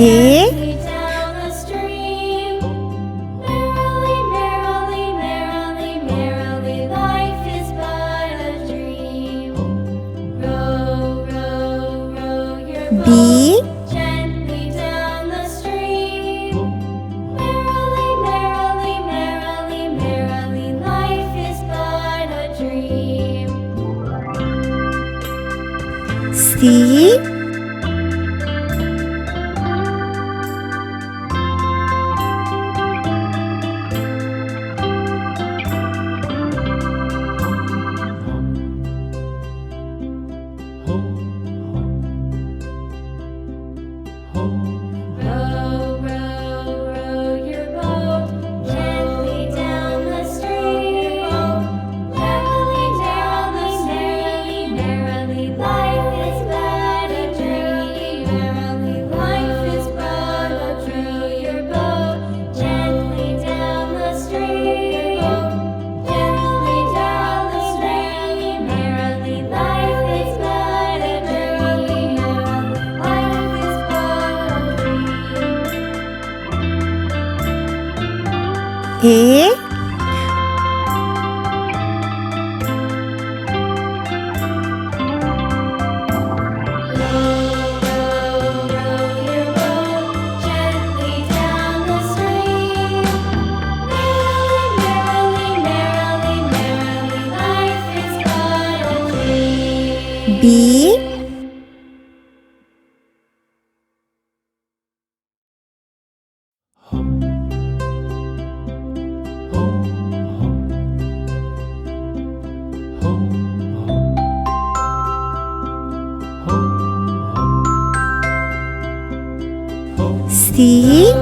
A. Down the stream, merrily, merrily, merrily, merrily, life is but a dream. Row, row, row your boat B. gently down the stream. Merrily, merrily, merrily, merrily, life is but a dream. C. Row, row, row your boat gently down the stream. Merrily, merrily, merrily, life is but a dream. Merrily, life is but a dream. Your boat gently down the stream. Gently down the stream. Merrily, life is but a dream. Merrily, life is but a dream. A. B. C.